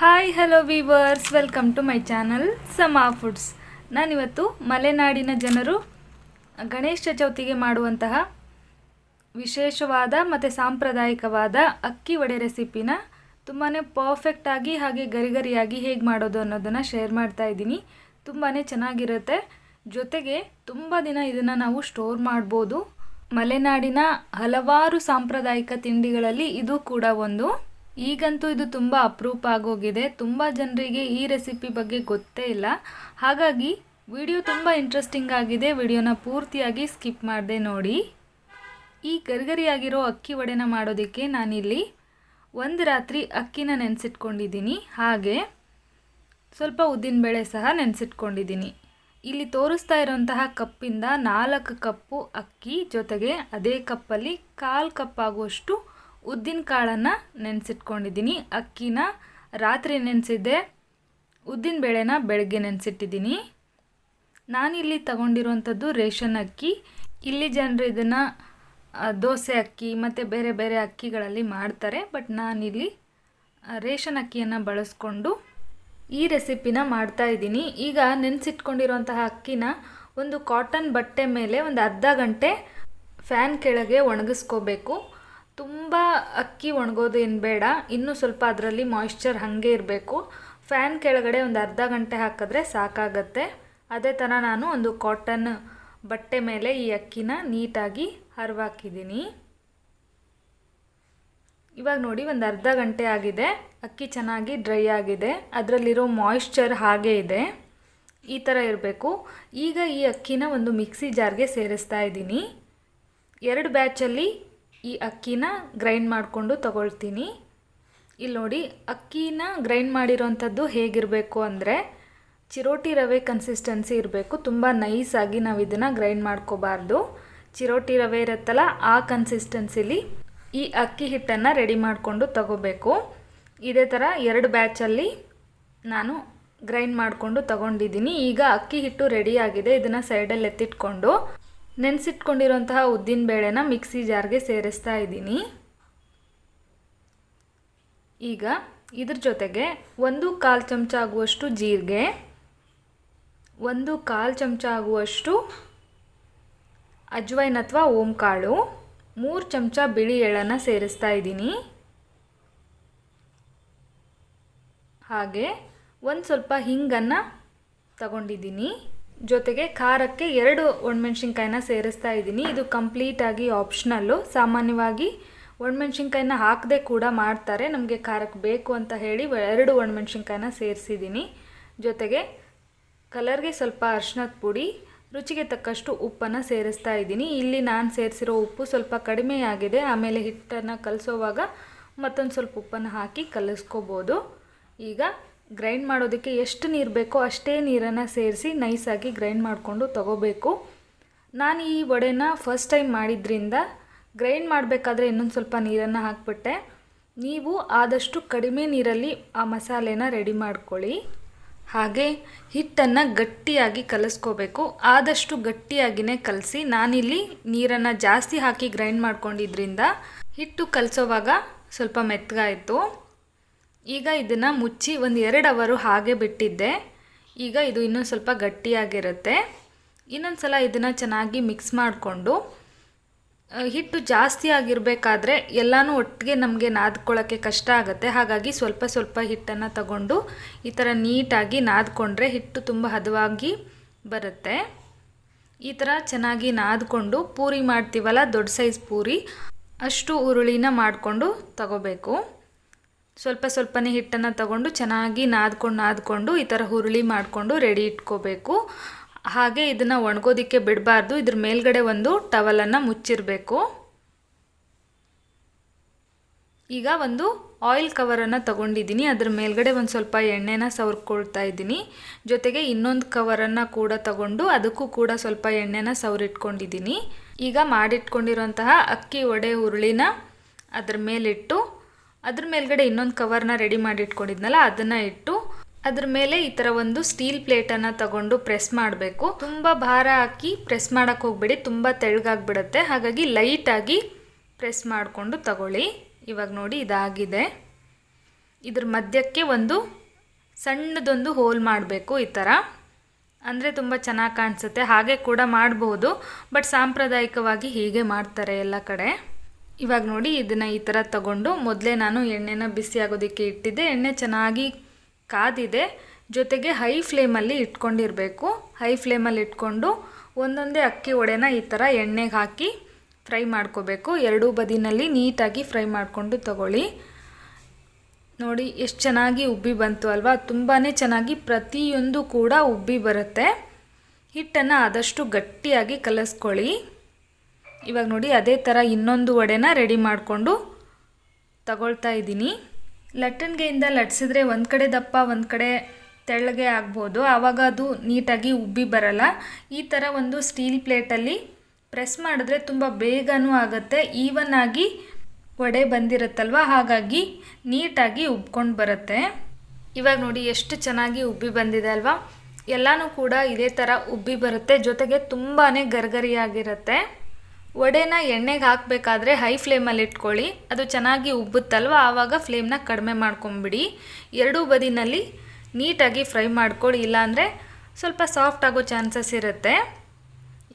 Hi hello viewers, welcome to my channel Sama foods. ನಾನಿವತ್ತು ಮಲೆನಾಡಿನ ಜನರು ಗಣೇಶ ಚತುರ್ಥಿಗೆ ಮಾಡುವಂತಹ ವಿಶೇಷವಾದ ಮತ್ತು ಸಾಂಪ್ರದಾಯಿಕವಾದ ಅಕ್ಕಿ ವಡೆ ರೆಸಿಪಿನ ತುಂಬಾ ಪರ್ಫೆಕ್ಟಾಗಿ ಹಾಗೆ ಗರಿಗರಿಯಾಗಿ ಹೇಗೆ ಮಾಡೋದು ಅನ್ನೋದನ್ನು ಶೇರ್ ಮಾಡ್ತಾ ಇದ್ದೀನಿ. ತುಂಬಾ ಚೆನ್ನಾಗಿರುತ್ತೆ. ಜೊತೆಗೆ ತುಂಬ ದಿನ ಇದನ್ನು ನಾವು ಸ್ಟೋರ್ ಮಾಡ್ಬೋದು. ಮಲೆನಾಡಿನ ಹಲವಾರು ಸಾಂಪ್ರದಾಯಿಕ ತಿಂಡಿಗಳಲ್ಲಿ ಇದು ಕೂಡ ಒಂದು. ಈಗಂತೂ ಇದು ತುಂಬ ಅಪರೂಪ ಆಗೋಗಿದೆ. ತುಂಬ ಜನರಿಗೆ ಈ ರೆಸಿಪಿ ಬಗ್ಗೆ ಗೊತ್ತೇ ಇಲ್ಲ. ಹಾಗಾಗಿ ವಿಡಿಯೋ ತುಂಬ ಇಂಟ್ರೆಸ್ಟಿಂಗ್ ಆಗಿದೆ. ವಿಡಿಯೋನ ಪೂರ್ತಿಯಾಗಿ ಸ್ಕಿಪ್ ಮಾಡದೆ ನೋಡಿ. ಈ ಗರಿಗರಿಯಾಗಿರೋ ಅಕ್ಕಿ ವಡೆನ ಮಾಡೋದಕ್ಕೆ ನಾನಿಲ್ಲಿ ಒಂದು ರಾತ್ರಿ ಅಕ್ಕಿನ ನೆನೆಸಿಟ್ಕೊಂಡಿದ್ದೀನಿ. ಹಾಗೆ ಸ್ವಲ್ಪ ಉದ್ದಿನಬೇಳೆ ಸಹ ನೆನೆಸಿಟ್ಕೊಂಡಿದ್ದೀನಿ. ಇಲ್ಲಿ ತೋರಿಸ್ತಾ ಇರೋಂತಹ ಕಪ್ಪಿಂದ 4 ಕಪ್ಪು ಅಕ್ಕಿ ಜೊತೆಗೆ ಅದೇ ಕಪ್ಪಲ್ಲಿ 1/4 ಕಪ್ ಆಗುವಷ್ಟು ಉದ್ದಿನ ಕಾಳನ್ನು ನೆನೆಸಿಟ್ಕೊಂಡಿದ್ದೀನಿ. ಅಕ್ಕಿನ ರಾತ್ರಿ ನೆನೆಸಿದ್ದೆ, ಉದ್ದಿನ ಬೇಳೆನ ಬೆಳಗ್ಗೆ ನೆನೆಸಿಟ್ಟಿದ್ದೀನಿ. ನಾನಿಲ್ಲಿ ತಗೊಂಡಿರುವಂಥದ್ದು ರೇಷನ್ ಅಕ್ಕಿ. ಇಲ್ಲಿ ಜನರು ಇದನ್ನು ದೋಸೆ ಅಕ್ಕಿ ಮತ್ತು ಬೇರೆ ಬೇರೆ ಅಕ್ಕಿಗಳಲ್ಲಿ ಮಾಡ್ತಾರೆ. ಬಟ್ ನಾನಿಲ್ಲಿ ರೇಷನ್ ಅಕ್ಕಿಯನ್ನು ಬಳಸ್ಕೊಂಡು ಈ ರೆಸಿಪಿನ ಮಾಡ್ತಾ ಇದ್ದೀನಿ. ಈಗ ನೆನೆಸಿಟ್ಕೊಂಡಿರುವಂತಹ ಅಕ್ಕಿನ ಒಂದು ಕಾಟನ್ ಬಟ್ಟೆ ಮೇಲೆ ಒಂದು ಅರ್ಧ ಗಂಟೆ ಫ್ಯಾನ್ ಕೆಳಗೆ ಒಣಗಿಸ್ಕೋಬೇಕು. ತುಂಬ ಅಕ್ಕಿ ಒಣಗೋದು ಏನು ಬೇಡ, ಇನ್ನೂ ಸ್ವಲ್ಪ ಅದರಲ್ಲಿ ಮಾಯಿಶ್ಚರ್ ಹಾಗೆ ಇರಬೇಕು. ಫ್ಯಾನ್ ಕೆಳಗಡೆ ಒಂದು ಅರ್ಧ ಗಂಟೆ ಹಾಕಿದ್ರೆ ಸಾಕಾಗತ್ತೆ. ಅದೇ ಥರ ನಾನು ಒಂದು ಕಾಟನ್ ಬಟ್ಟೆ ಮೇಲೆ ಈ ಅಕ್ಕಿನ ನೀಟಾಗಿ ಹರಿವಾಕಿದ್ದೀನಿ. ಇವಾಗ ನೋಡಿ, ಒಂದು ಅರ್ಧ ಗಂಟೆ ಆಗಿದೆ. ಅಕ್ಕಿ ಚೆನ್ನಾಗಿ ಡ್ರೈ ಆಗಿದೆ. ಅದರಲ್ಲಿರೋ ಮಾಯಿಶ್ಚರ್ ಹಾಗೇ ಇದೆ. ಈ ಥರ ಇರಬೇಕು. ಈಗ ಈ ಅಕ್ಕಿನ ಒಂದು ಮಿಕ್ಸಿ ಜಾರ್ಗೆ ಸೇರಿಸ್ತಾ ಇದ್ದೀನಿ. 2 ಬ್ಯಾಚಲ್ಲಿ ಈ ಅಕ್ಕಿನ ಗ್ರೈಂಡ್ ಮಾಡಿಕೊಂಡು ತಗೊಳ್ತೀನಿ. ಇಲ್ಲಿ ನೋಡಿ, ಅಕ್ಕಿನ ಗ್ರೈಂಡ್ ಮಾಡಿರೋವಂಥದ್ದು ಹೇಗಿರಬೇಕು ಅಂದರೆ ಚಿರೋಟಿ ರವೆ ಕನ್ಸಿಸ್ಟೆನ್ಸಿ ಇರಬೇಕು. ತುಂಬ ನೈಸಾಗಿ ನಾವು ಇದನ್ನು ಗ್ರೈಂಡ್ ಮಾಡ್ಕೋಬಾರ್ದು. ಚಿರೋಟಿ ರವೆ ಇರುತ್ತಲ್ಲ, ಆ ಕನ್ಸಿಸ್ಟೆನ್ಸಿಲಿ ಈ ಅಕ್ಕಿ ಹಿಟ್ಟನ್ನು ರೆಡಿ ಮಾಡಿಕೊಂಡು ತಗೋಬೇಕು. ಇದೇ ಥರ 2 ಬ್ಯಾಚಲ್ಲಿ ನಾನು ಗ್ರೈಂಡ್ ಮಾಡಿಕೊಂಡು ತಗೊಂಡಿದ್ದೀನಿ. ಈಗ ಅಕ್ಕಿ ಹಿಟ್ಟು ರೆಡಿಯಾಗಿದೆ. ಇದನ್ನು ಸೈಡಲ್ಲಿ ಎತ್ತಿಟ್ಕೊಂಡು ನೆನೆಸಿಟ್ಕೊಂಡಿರೋಂತಹ ಉದ್ದಿನ ಬೇಳೆನ ಮಿಕ್ಸಿ ಜಾರ್ಗೆ ಸೇರಿಸ್ತಾ ಇದ್ದೀನಿ. ಈಗ ಇದ್ರ ಜೊತೆಗೆ 1/4 ಚಮಚ ಆಗುವಷ್ಟು ಜೀರಿಗೆ, 1/4 ಚಮಚ ಆಗುವಷ್ಟು ಅಜ್ವೈನ್ ಅಥವಾ ಓಂಕಾಳು, 3 ಚಮಚ ಬಿಳಿ ಎಳ್ಳನ್ನು ಸೇರಿಸ್ತಾ ಇದ್ದೀನಿ. ಹಾಗೆ ಒಂದು ಸ್ವಲ್ಪ ಹಿಂಗನ್ನು ತಗೊಂಡಿದ್ದೀನಿ. ಜೊತೆಗೆ ಖಾರಕ್ಕೆ 2 ಒಣಮೆಣ್ಸಿನ್ಕಾಯಿನ ಸೇರಿಸ್ತಾ ಇದ್ದೀನಿ. ಇದು ಕಂಪ್ಲೀಟಾಗಿ ಆಪ್ಷನಲ್ಲು. ಸಾಮಾನ್ಯವಾಗಿ ಒಣಮೆಣ್ಸಿನ್ಕಾಯಿನ ಹಾಕದೆ ಕೂಡ ಮಾಡ್ತಾರೆ. ನಮಗೆ ಖಾರಕ್ಕೆ ಬೇಕು ಅಂತ ಹೇಳಿ 2 ಒಣಮೆಣ್ಸಿನ್ಕಾಯಿನ ಸೇರಿಸಿದ್ದೀನಿ. ಜೊತೆಗೆ ಕಲರ್ಗೆ ಸ್ವಲ್ಪ ಅರಿಶಿನದ ಪುಡಿ, ರುಚಿಗೆ ತಕ್ಕಷ್ಟು ಉಪ್ಪನ್ನು ಸೇರಿಸ್ತಾ ಇದ್ದೀನಿ. ಇಲ್ಲಿ ನಾನು ಸೇರಿಸಿರೋ ಉಪ್ಪು ಸ್ವಲ್ಪ ಕಡಿಮೆ ಆಗಿದೆ. ಆಮೇಲೆ ಹಿಟ್ಟನ್ನು ಕಲಿಸೋವಾಗ ಮತ್ತೊಂದು ಸ್ವಲ್ಪ ಉಪ್ಪನ್ನು ಹಾಕಿ ಕಲಿಸ್ಕೋಬೋದು. ಈಗ ಗ್ರೈಂಡ್ ಮಾಡೋದಕ್ಕೆ ಎಷ್ಟು ನೀರು ಬೇಕೋ ಅಷ್ಟೇ ನೀರನ್ನು ಸೇರಿಸಿ ನೈಸಾಗಿ ಗ್ರೈಂಡ್ ಮಾಡಿಕೊಂಡು ತಗೋಬೇಕು. ನಾನು ಈ ವಡೆನ ಫಸ್ಟ್ ಟೈಮ್ ಮಾಡಿದ್ರಿಂದ ಗ್ರೈಂಡ್ ಮಾಡಬೇಕಾದ್ರೆ ಇನ್ನೊಂದು ಸ್ವಲ್ಪ ನೀರನ್ನು ಹಾಕಿಬಿಟ್ಟೆ. ನೀವು ಆದಷ್ಟು ಕಡಿಮೆ ನೀರಲ್ಲಿ ಆ ಮಸಾಲೆನ ರೆಡಿ ಮಾಡ್ಕೊಳ್ಳಿ. ಹಾಗೆ ಹಿಟ್ಟನ್ನು ಗಟ್ಟಿಯಾಗಿ ಕಲಿಸ್ಕೋಬೇಕು. ಆದಷ್ಟು ಗಟ್ಟಿಯಾಗಿಯೇ ಕಲಸಿ. ನಾನಿಲ್ಲಿ ನೀರನ್ನು ಜಾಸ್ತಿ ಹಾಕಿ ಗ್ರೈಂಡ್ ಮಾಡ್ಕೊಂಡಿದ್ರಿಂದ ಹಿಟ್ಟು ಕಲಿಸೋವಾಗ ಸ್ವಲ್ಪ ಮೆತ್ತಗಾಯಿತು. ಈಗ ಇದನ್ನು ಮುಚ್ಚಿ ಒಂದು 2 ಅವರು ಹಾಗೆ ಬಿಟ್ಟಿದ್ದೆ. ಈಗ ಇದು ಇನ್ನೊಂದು ಸ್ವಲ್ಪ ಗಟ್ಟಿಯಾಗಿರುತ್ತೆ. ಇನ್ನೊಂದು ಸಲ ಇದನ್ನು ಚೆನ್ನಾಗಿ ಮಿಕ್ಸ್ ಮಾಡಿಕೊಂಡು, ಹಿಟ್ಟು ಜಾಸ್ತಿ ಆಗಿರಬೇಕಾದ್ರೆ ಎಲ್ಲನೂ ಒಟ್ಟಿಗೆ ನಮಗೆ ನಾದ್ಕೊಳ್ಳೋಕ್ಕೆ ಕಷ್ಟ ಆಗುತ್ತೆ. ಹಾಗಾಗಿ ಸ್ವಲ್ಪ ಸ್ವಲ್ಪ ಹಿಟ್ಟನ್ನು ತಗೊಂಡು ಈ ಥರ ನೀಟಾಗಿ ನಾದ್ಕೊಂಡ್ರೆ ಹಿಟ್ಟು ತುಂಬ ಹದವಾಗಿ ಬರುತ್ತೆ. ಈ ಥರ ಚೆನ್ನಾಗಿ ನಾದ್ಕೊಂಡು ಪೂರಿ ಮಾಡ್ತೀವಲ್ಲ, ದೊಡ್ಡ ಸೈಜ್ ಪೂರಿ, ಅಷ್ಟು ಉರುಳಿನ ಮಾಡಿಕೊಂಡು ತಗೋಬೇಕು. ಸ್ವಲ್ಪ ಸ್ವಲ್ಪನೇ ಹಿಟ್ಟನ್ನು ತಗೊಂಡು ಚೆನ್ನಾಗಿ ನಾದ್ಕೊಂಡು ಈ ಥರ ಹುರುಳಿ ಮಾಡಿಕೊಂಡು ರೆಡಿ ಇಟ್ಕೋಬೇಕು. ಹಾಗೆ ಇದನ್ನು ಒಣಗೋದಕ್ಕೆ ಬಿಡಬಾರ್ದು. ಇದ್ರ ಮೇಲ್ಗಡೆ ಒಂದು ಟವಲನ್ನು ಮುಚ್ಚಿರಬೇಕು. ಈಗ ಒಂದು ಆಯಿಲ್ ಕವರನ್ನು ತಗೊಂಡಿದ್ದೀನಿ. ಅದ್ರ ಮೇಲ್ಗಡೆ ಒಂದು ಸ್ವಲ್ಪ ಎಣ್ಣೆನ ಸವರ್ಕೊಳ್ತಾ ಇದ್ದೀನಿ. ಜೊತೆಗೆ ಇನ್ನೊಂದು ಕವರನ್ನು ಕೂಡ ತಗೊಂಡು ಅದಕ್ಕೂ ಕೂಡ ಸ್ವಲ್ಪ ಎಣ್ಣೆನ ಸವರಿಟ್ಕೊಂಡಿದ್ದೀನಿ. ಈಗ ಮಾಡಿಟ್ಕೊಂಡಿರೋಂತಹ ಅಕ್ಕಿ ವಡೆ ಹುರುಳಿನ ಅದ್ರ ಮೇಲಿಟ್ಟು, ಅದ್ರ ಮೇಲ್ಗಡೆ ಇನ್ನೊಂದು ಕವರ್ನ ರೆಡಿ ಮಾಡಿ ಇಟ್ಕೊಂಡಿದ್ನಲ್ಲ ಅದನ್ನು ಇಟ್ಟು, ಅದ್ರ ಮೇಲೆ ಈ ಥರ ಒಂದು ಸ್ಟೀಲ್ ಪ್ಲೇಟನ್ನು ತಗೊಂಡು ಪ್ರೆಸ್ ಮಾಡಬೇಕು. ತುಂಬ ಭಾರ ಹಾಕಿ ಪ್ರೆಸ್ ಮಾಡೋಕ್ಕೆ ಹೋಗ್ಬೇಡಿ, ತುಂಬ ತೆಳ್ಳಗಾಗ್ಬಿಡುತ್ತೆ. ಹಾಗಾಗಿ ಲೈಟಾಗಿ ಪ್ರೆಸ್ ಮಾಡಿಕೊಂಡು ತಗೊಳ್ಳಿ. ಇವಾಗ ನೋಡಿ, ಇದಾಗಿದೆ. ಇದ್ರ ಮಧ್ಯಕ್ಕೆ ಒಂದು ಸಣ್ಣದೊಂದು ಹೋಲ್ ಮಾಡಬೇಕು ಈ ಥರ. ಅಂದರೆ ತುಂಬ ಚೆನ್ನಾಗಿ ಕಾಣಿಸುತ್ತೆ. ಹಾಗೆ ಕೂಡ ಮಾಡ್ಬೋದು, ಬಟ್ ಸಾಂಪ್ರದಾಯಿಕವಾಗಿ ಹೀಗೆ ಮಾಡ್ತಾರೆ ಎಲ್ಲ ಕಡೆ. ಇವಾಗ ನೋಡಿ ಇದನ್ನು ಈ ಥರ ತಗೊಂಡು ಮೊದಲೇ ನಾನು ಎಣ್ಣೆನ ಬಿಸಿ ಆಗೋದಕ್ಕೆ ಇಟ್ಟಿದ್ದೆ. ಎಣ್ಣೆ ಚೆನ್ನಾಗಿ ಕಾದಿದೆ. ಜೊತೆಗೆ ಹೈ ಫ್ಲೇಮಲ್ಲಿ ಇಟ್ಕೊಂಡಿರಬೇಕು. ಹೈ ಫ್ಲೇಮಲ್ಲಿ ಇಟ್ಕೊಂಡು ಒಂದೊಂದೇ ಅಕ್ಕಿ ವಡೆನ ಈ ಥರ ಎಣ್ಣೆಗೆ ಹಾಕಿ ಫ್ರೈ ಮಾಡ್ಕೋಬೇಕು. ಎರಡೂ ಬದಿನಲ್ಲಿ ನೀಟಾಗಿ ಫ್ರೈ ಮಾಡಿಕೊಂಡು ತಗೊಳ್ಳಿ. ನೋಡಿ ಎಷ್ಟು ಚೆನ್ನಾಗಿ ಉಬ್ಬಿ ಬಂತು ಅಲ್ವಾ. ತುಂಬಾ ಚೆನ್ನಾಗಿ ಪ್ರತಿಯೊಂದು ಕೂಡ ಉಬ್ಬಿ ಬರುತ್ತೆ. ಹಿಟ್ಟನ್ನು ಆದಷ್ಟು ಗಟ್ಟಿಯಾಗಿ ಕಲಿಸ್ಕೊಳ್ಳಿ. ಇವಾಗ ನೋಡಿ ಅದೇ ಥರ ಇನ್ನೊಂದು ವಡೆನ ರೆಡಿ ಮಾಡಿಕೊಂಡು ತಗೊಳ್ತಾ ಇದ್ದೀನಿ. ಲಟ್ಟಣಿಗೆಯಿಂದ ಲಟ್ಸಿದ್ರೆ ಒಂದು ಕಡೆ ದಪ್ಪ ಒಂದು ಕಡೆ ತೆಳ್ಳಗೆ ಆಗ್ಬೋದು. ಆವಾಗ ಅದು ನೀಟಾಗಿ ಉಬ್ಬಿ ಬರಲ್ಲ. ಈ ಥರ ಒಂದು ಸ್ಟೀಲ್ ಪ್ಲೇಟಲ್ಲಿ ಪ್ರೆಸ್ ಮಾಡಿದ್ರೆ ತುಂಬ ಬೇಗನೂ ಆಗುತ್ತೆ. ಈವನ್ ಆಗಿ ವಡೆ ಬಂದಿರುತ್ತಲ್ವ, ಹಾಗಾಗಿ ನೀಟಾಗಿ ಉಬ್ಕೊಂಡು ಬರುತ್ತೆ. ಇವಾಗ ನೋಡಿ ಎಷ್ಟು ಚೆನ್ನಾಗಿ ಉಬ್ಬಿ ಬಂದಿದೆ ಅಲ್ವಾ. ಎಲ್ಲನೂ ಕೂಡ ಇದೇ ಥರ ಉಬ್ಬಿ ಬರುತ್ತೆ. ಜೊತೆಗೆ ತುಂಬಾ ಗರಿಗರಿಯಾಗಿರುತ್ತೆ. ವಡೆನ ಎಣ್ಣೆಗೆ ಹಾಕಬೇಕಾದ್ರೆ ಹೈ ಫ್ಲೇಮಲ್ಲಿ ಇಟ್ಕೊಳ್ಳಿ. ಅದು ಚೆನ್ನಾಗಿ ಉಬ್ಬುತ್ತಲ್ವ, ಆವಾಗ ಫ್ಲೇಮ್ನ ಕಡಿಮೆ ಮಾಡ್ಕೊಂಬಿಡಿ. ಎರಡೂ ಬದಿನಲ್ಲಿ ನೀಟಾಗಿ ಫ್ರೈ ಮಾಡ್ಕೊಳ್ಳಿ, ಇಲ್ಲಾಂದರೆ ಸ್ವಲ್ಪ ಸಾಫ್ಟ್ ಆಗೋ ಚಾನ್ಸಸ್ ಇರುತ್ತೆ.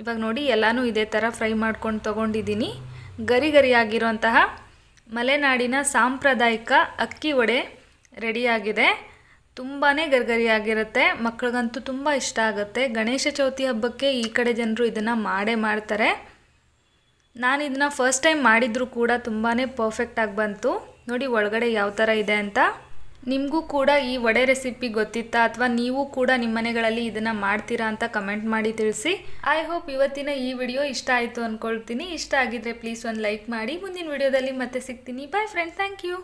ಇವಾಗ ನೋಡಿ ಎಲ್ಲನೂ ಇದೇ ಥರ ಫ್ರೈ ಮಾಡ್ಕೊಂಡು ತೊಗೊಂಡಿದ್ದೀನಿ. ಗರಿಗರಿಯಾಗಿರೋಂತಹ ಮಲೆನಾಡಿನ ಸಾಂಪ್ರದಾಯಿಕ ಅಕ್ಕಿ ವಡೆ ರೆಡಿಯಾಗಿದೆ. ತುಂಬಾ ಗರಿಗರಿಯಾಗಿರುತ್ತೆ. ಮಕ್ಕಳಿಗಂತೂ ತುಂಬ ಇಷ್ಟ ಆಗುತ್ತೆ. ಗಣೇಶ ಚೌತಿ ಹಬ್ಬಕ್ಕೆ ಈ ಕಡೆ ಜನರು ಇದನ್ನು ಮಾಡೇ ಮಾಡ್ತಾರೆ. ನಾನು ಇದನ್ನು ಫಸ್ಟ್ ಟೈಮ್ ಮಾಡಿದರೂ ಕೂಡ ತುಂಬಾ ಪರ್ಫೆಕ್ಟಾಗಿ ಬಂತು. ನೋಡಿ ಒಳಗಡೆ ಯಾವ ಥರ ಇದೆ ಅಂತ. ನಿಮಗೂ ಕೂಡ ಈ ವಡೆ ರೆಸಿಪಿ ಗೊತ್ತಿತ್ತಾ, ಅಥವಾ ನೀವು ಕೂಡ ನಿಮ್ಮ ಮನೆಗಳಲ್ಲಿ ಇದನ್ನು ಮಾಡ್ತೀರಾ ಅಂತ ಕಮೆಂಟ್ ಮಾಡಿ ತಿಳಿಸಿ. ಐ ಹೋಪ್ ಇವತ್ತಿನ ಈ ವಿಡಿಯೋ ಇಷ್ಟ ಆಯಿತು ಅಂದ್ಕೊಳ್ತೀನಿ. ಇಷ್ಟ ಆಗಿದ್ರೆ ಪ್ಲೀಸ್ ಒಂದು ಲೈಕ್ ಮಾಡಿ. ಮುಂದಿನ ವಿಡಿಯೋದಲ್ಲಿ ಮತ್ತೆ ಸಿಗ್ತೀನಿ. Bye friends, thank you.